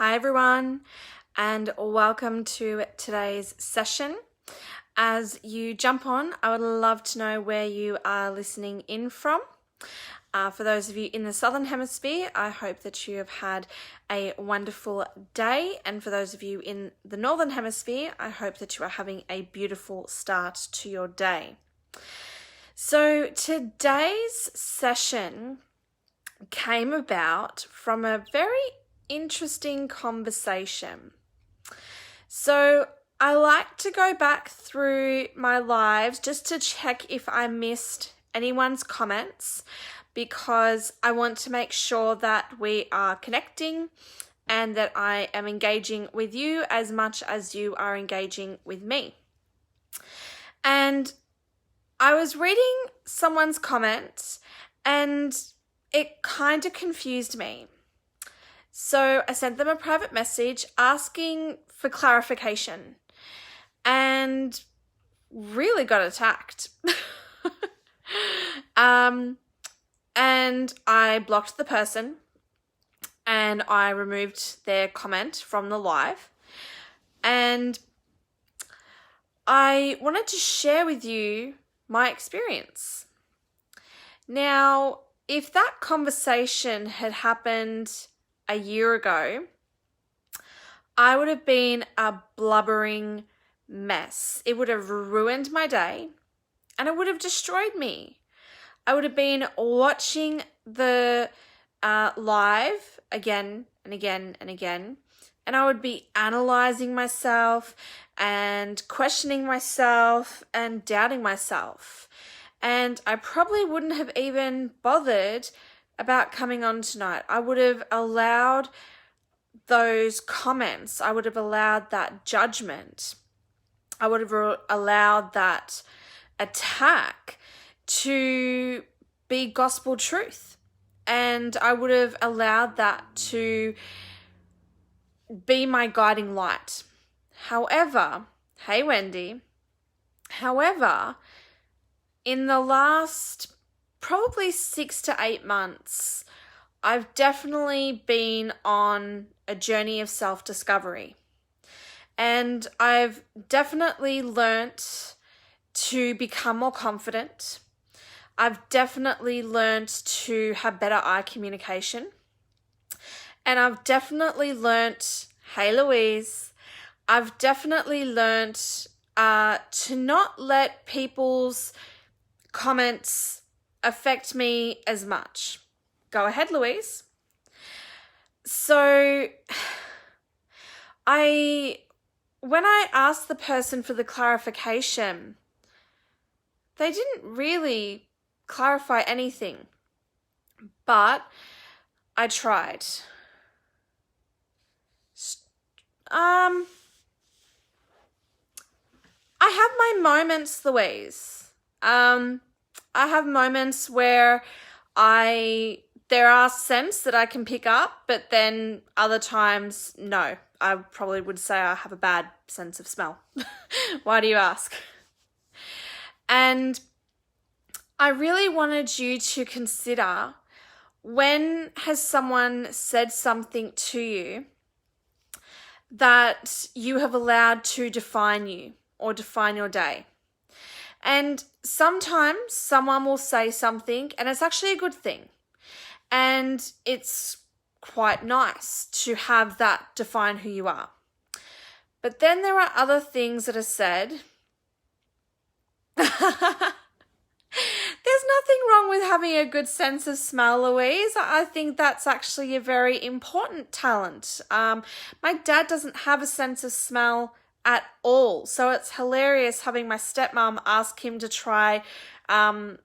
Hi everyone, and welcome to today's session. As you jump on, I would love to know where you are listening in from. For those of you in the Southern Hemisphere, I hope that you have had a wonderful day. And for those of you in the Northern Hemisphere, I hope that you are having a beautiful start to your day. So today's session came about from a very interesting conversation. So I like to go back through my lives just to check if I missed anyone's comments, because I want to make sure that we are connecting and that I am engaging with you as much as you are engaging with me. And I was reading someone's comments and it kind of confused me. So I sent them a private message asking for clarification and really got attacked. And I blocked the person and I removed their comment from the live. And I wanted to share with you my experience. Now, if that conversation had happened a year ago, I would have been a blubbering mess. It would have ruined my day and it would have destroyed me. I would have been watching the live again and again and again, and I would be analyzing myself and questioning myself and doubting myself. And I probably wouldn't have even bothered about coming on tonight. I would have allowed those comments. I would have allowed that judgment. I would have allowed that attack to be gospel truth. And I would have allowed that to be my guiding light. However, hey Wendy, in the last probably 6 to 8 months, I've definitely been on a journey of self-discovery. And I've definitely learnt to become more confident. I've definitely learnt to have better eye communication. And I've definitely learnt, hey Louise, I've definitely learnt to not let people's comments affect me as much. Go ahead, Louise. So when I asked the person for the clarification, they didn't really clarify anything, but I tried. I have my moments, Louise. I have moments where there are scents that I can pick up, but then other times, no. I probably would say I have a bad sense of smell. Why do you ask? And I really wanted you to consider, when has someone said something to you that you have allowed to define you or define your day? And sometimes someone will say something and it's actually a good thing. And it's quite nice to have that define who you are. But then there are other things that are said. There's nothing wrong with having a good sense of smell, Louise. I think that's actually a very important talent. My dad doesn't have a sense of smell at all. So it's hilarious having my stepmom ask him to try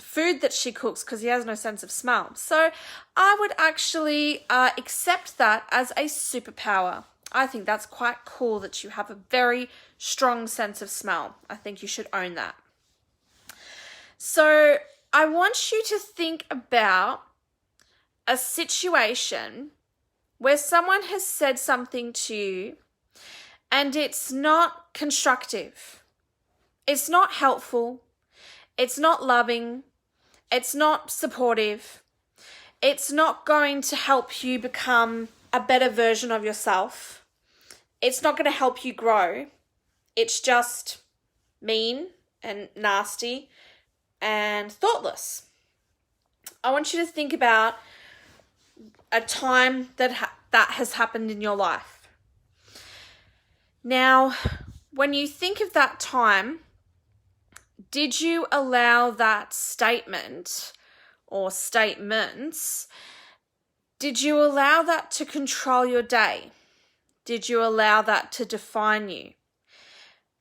food that she cooks because he has no sense of smell. So I would actually accept that as a superpower. I think that's quite cool that you have a very strong sense of smell. I think you should own that. So I want you to think about a situation where someone has said something to you and it's not constructive. It's not helpful. It's not loving. It's not supportive. It's not going to help you become a better version of yourself. It's not going to help you grow. It's just mean and nasty and thoughtless. I want you to think about a time that has happened in your life. Now, when you think of that time, did you allow that statement or statements, did you allow that to control your day? Did you allow that to define you?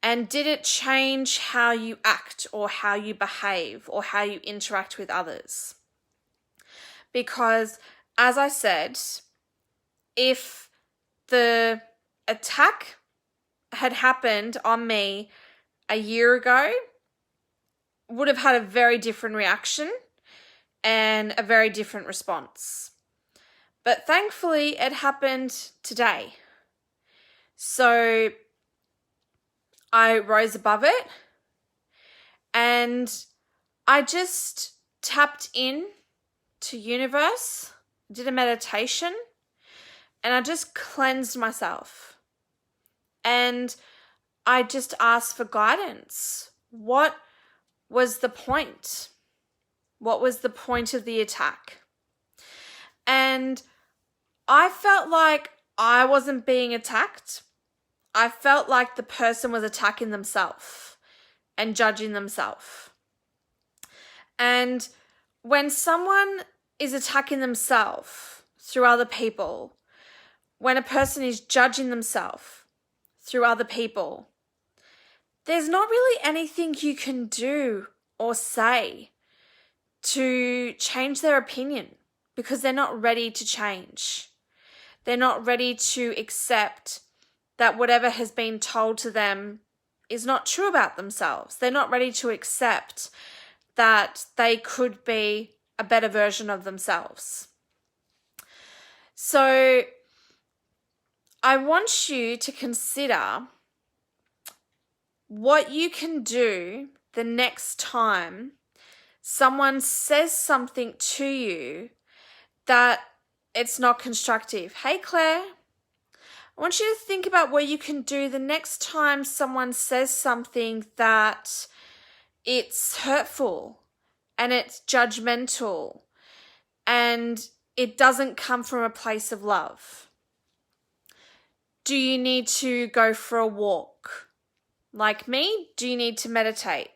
And did it change how you act or how you behave or how you interact with others? Because, as I said, if the attack had happened on me a year ago, would have had a very different reaction and a very different response. But thankfully, it happened today. So I rose above it and I just tapped in to universe, did a meditation, and I just cleansed myself. And I just asked for guidance. What was the point? What was the point of the attack? And I felt like I wasn't being attacked. I felt like the person was attacking themselves and judging themselves. And when someone is attacking themselves through other people, when a person is judging themselves through other people, there's not really anything you can do or say to change their opinion because they're not ready to change. They're not ready to accept that whatever has been told to them is not true about themselves. They're not ready to accept that they could be a better version of themselves. So I want you to consider what you can do the next time someone says something to you that it's not constructive. Hey, Claire, I want you to think about what you can do the next time someone says something that it's hurtful and it's judgmental and it doesn't come from a place of love. Do you need to go for a walk? Like me, do you need to meditate?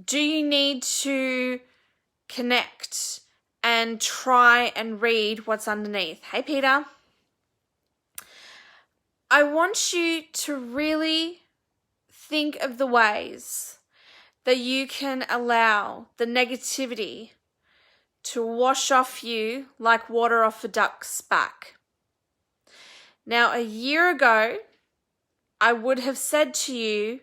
Do you need to connect and try and read what's underneath? Hey, Peter. I want you to really think of the ways that you can allow the negativity to wash off you like water off a duck's back. Now, a year ago, I would have said to you,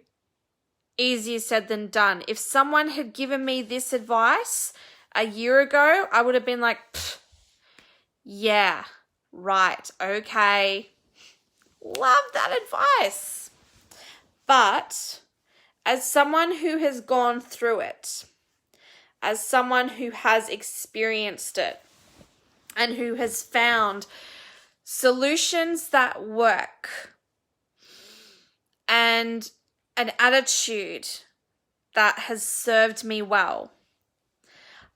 easier said than done. If someone had given me this advice a year ago, I would have been like, yeah, right, okay. Love that advice. But as someone who has gone through it, as someone who has experienced it, and who has found solutions that work, and an attitude that has served me well,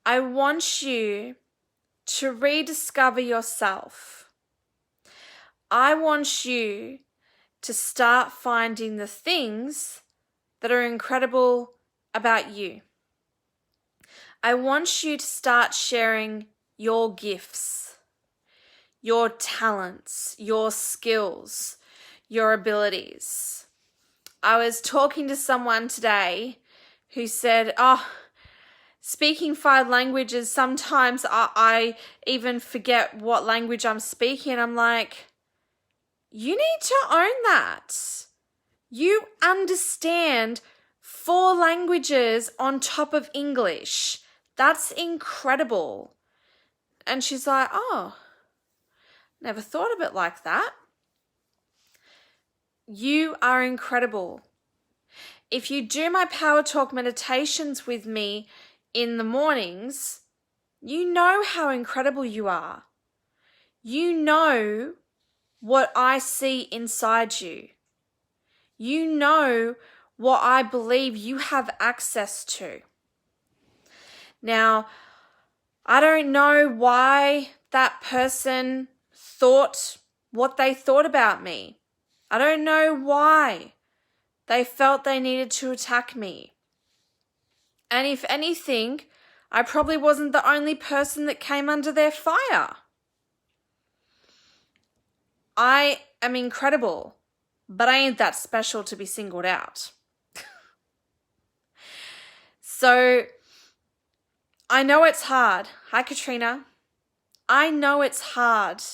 I want you to rediscover yourself. I want you to start finding the things that are incredible about you. I want you to start sharing your gifts, your talents, your skills, your abilities. I was talking to someone today who said, speaking 5 languages, sometimes I even forget what language I'm speaking. I'm like, you need to own that. You understand 4 languages on top of English. That's incredible. And she's like, never thought of it like that. You are incredible. If you do my Power Talk meditations with me in the mornings, you know how incredible you are. You know what I see inside you. You know what I believe you have access to. Now, I don't know why that person thought what they thought about me. I don't know why they felt they needed to attack me. And if anything, I probably wasn't the only person that came under their fire. I am incredible, but I ain't that special to be singled out. So, I know it's hard. Hi, Katrina. I know it's hard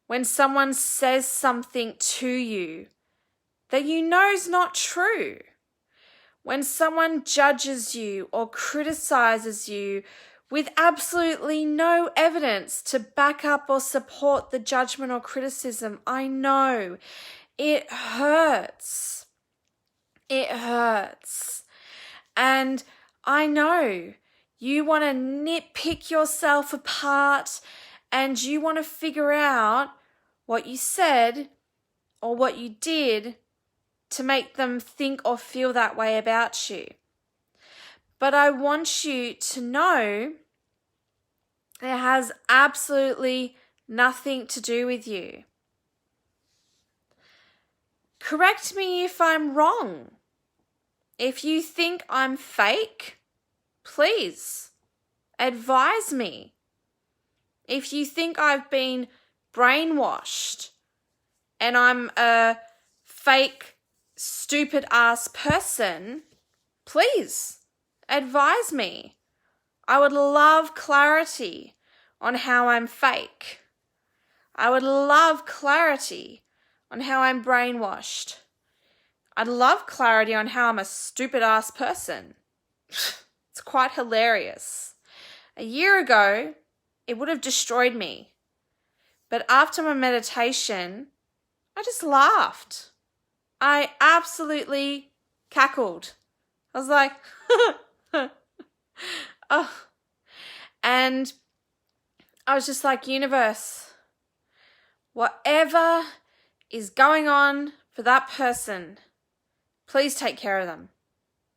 when someone says something to you that you know is not true. When someone judges you or criticizes you with absolutely no evidence to back up or support the judgment or criticism, I know it hurts. It hurts. And I know you want to nitpick yourself apart and you want to figure out what you said or what you did to make them think or feel that way about you. But I want you to know it has absolutely nothing to do with you. Correct me if I'm wrong. If you think I'm fake, please advise me. If you think I've been brainwashed and I'm a fake, stupid ass person, please advise me. I would love clarity on how I'm fake. I would love clarity on how I'm brainwashed. I'd love clarity on how I'm a stupid ass person. It's quite hilarious. A year ago, it would have destroyed me. But after my meditation, I just laughed. I absolutely cackled. I was like, oh. And I was just like, universe, whatever is going on for that person, please take care of them.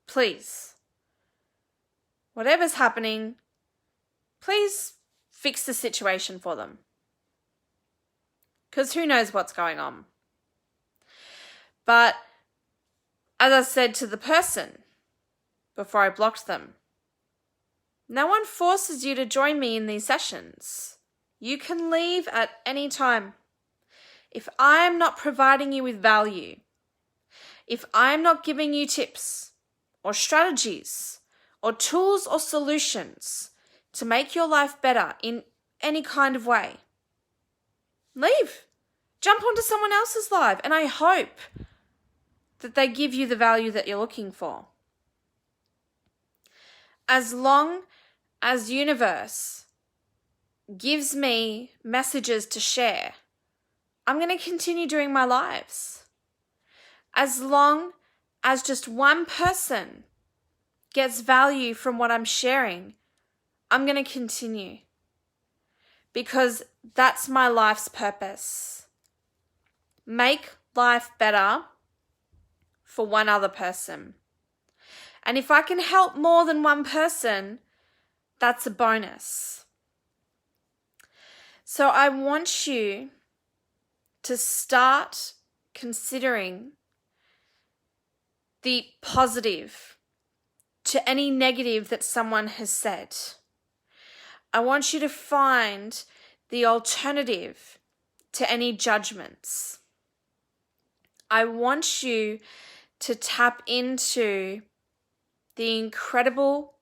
Please. Whatever's happening, please fix the situation for them. Because who knows what's going on. But as I said to the person before I blocked them, no one forces you to join me in these sessions. You can leave at any time. If I am not providing you with value, if I am not giving you tips or strategies or tools or solutions to make your life better in any kind of way, leave. Jump onto someone else's live, and I hope that they give you the value that you're looking for. As long as universe gives me messages to share, I'm going to continue doing my lives. As long as just one person gets value from what I'm sharing, I'm going to continue. Because that's my life's purpose. Make life better for one other person. And if I can help more than one person, that's a bonus. So I want you to start considering the positive to any negative that someone has said. I want you to find the alternative to any judgments. I want you to tap into the incredible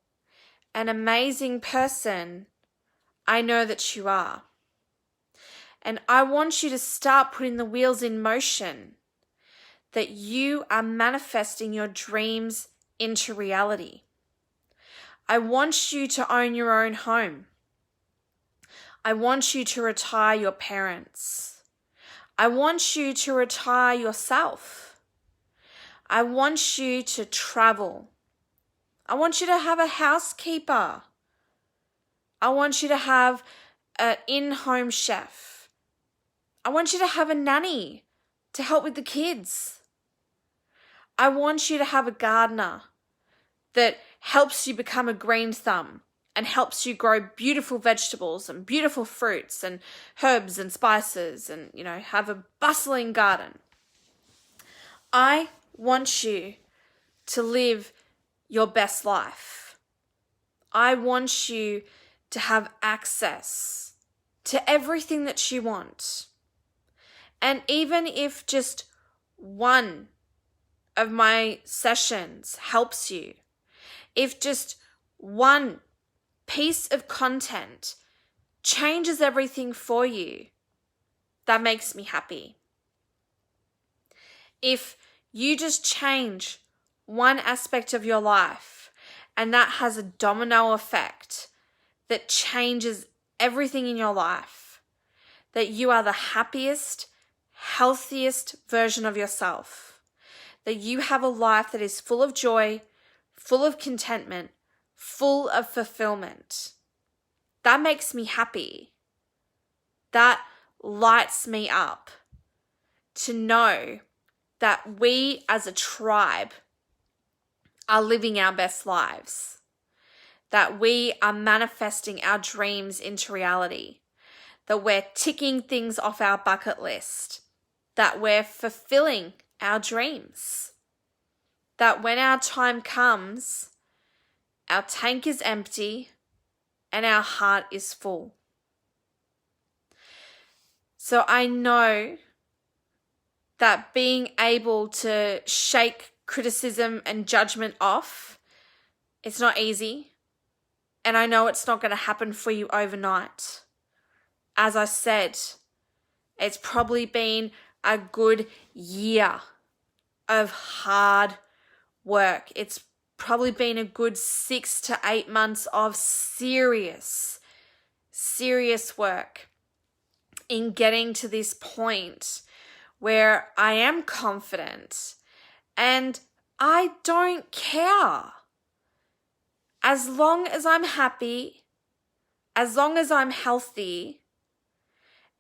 and amazing person I know that you are. And I want you to start putting the wheels in motion that you are manifesting your dreams into reality. I want you to own your own home. I want you to retire your parents. I want you to retire yourself. I want you to travel. I want you to have a housekeeper. I want you to have an in-home chef. I want you to have a nanny to help with the kids. I want you to have a gardener that helps you become a green thumb and helps you grow beautiful vegetables and beautiful fruits and herbs and spices and, have a bustling garden. I want you to live your best life. I want you to have access to everything that you want. And even if just one of my sessions helps you, if just one piece of content changes everything for you, that makes me happy. If you just change one aspect of your life and that has a domino effect that changes everything in your life, that you are the happiest, healthiest version of yourself, that you have a life that is full of joy, full of contentment, full of fulfillment. That makes me happy. That lights me up to know that we as a tribe are living our best lives, that we are manifesting our dreams into reality, that we're ticking things off our bucket list, that we're fulfilling our dreams, that when our time comes, our tank is empty and our heart is full. So I know that being able to shake criticism and judgment off, it's not easy. And I know it's not going to happen for you overnight. As I said, it's probably been a good year of hard work. It's probably been a good 6 to 8 months of serious work in getting to this point where I am confident and I don't care. As long as I'm happy, as long as I'm healthy,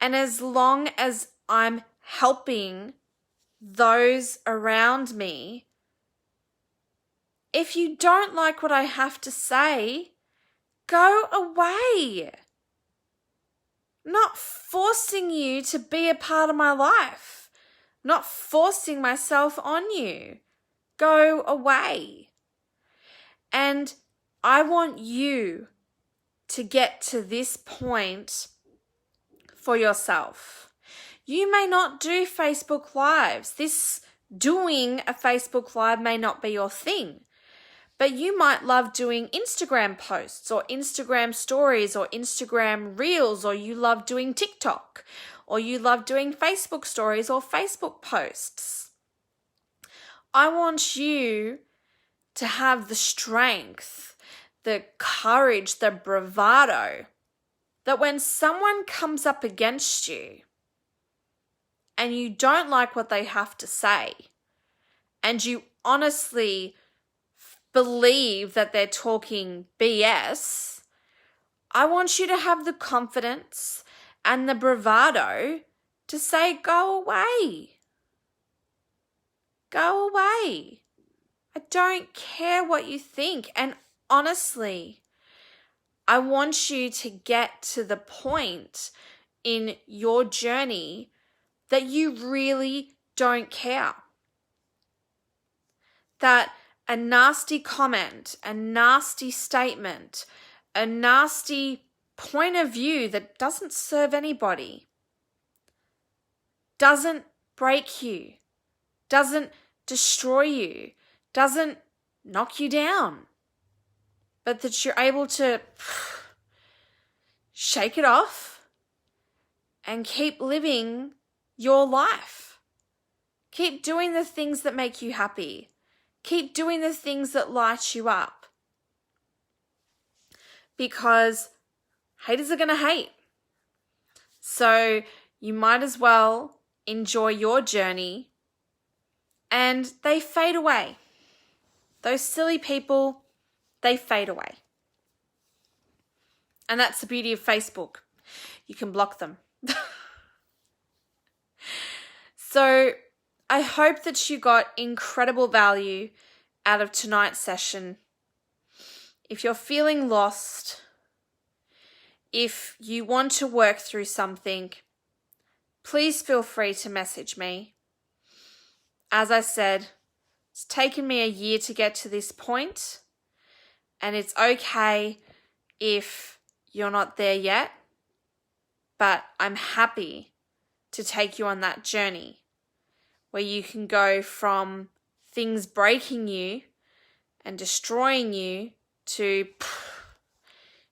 and as long as I'm helping those around me, if you don't like what I have to say, go away. I'm not forcing you to be a part of my life. I'm not forcing myself on you. Go away. And I want you to get to this point for yourself. You may not do Facebook Lives. Doing a Facebook Live may not be your thing. But you might love doing Instagram posts or Instagram stories or Instagram reels, or you love doing TikTok, or you love doing Facebook stories or Facebook posts. I want you to have the strength, the courage, the bravado, that when someone comes up against you and you don't like what they have to say, and you honestly believe that they're talking BS, I want you to have the confidence and the bravado to say, go away. Go away. I don't care what you think. And honestly, I want you to get to the point in your journey that you really don't care. That a nasty comment, a nasty statement, a nasty point of view that doesn't serve anybody, doesn't break you, doesn't destroy you, doesn't knock you down, but that you're able to shake it off and keep living your life. Keep doing the things that make you happy. Keep doing the things that light you up. Because haters are going to hate. So you might as well enjoy your journey, and they fade away. Those silly people, they fade away. And that's the beauty of Facebook. You can block them. So I hope that you got incredible value out of tonight's session. If you're feeling lost, if you want to work through something, please feel free to message me. As I said, it's taken me a year to get to this point, and it's okay if you're not there yet, but I'm happy to take you on that journey where you can go from things breaking you and destroying you to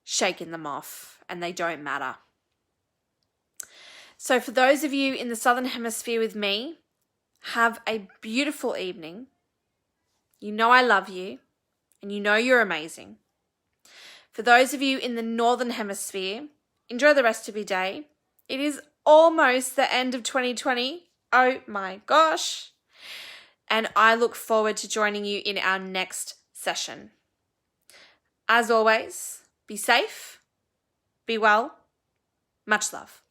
shaking them off, and they don't matter. So for those of you in the Southern Hemisphere with me, have a beautiful evening. You know I love you, and you know you're amazing. For those of you in the Northern Hemisphere, enjoy the rest of your day. It is almost the end of 2020. Oh my gosh. And I look forward to joining you in our next session. As always, be safe, be well, much love.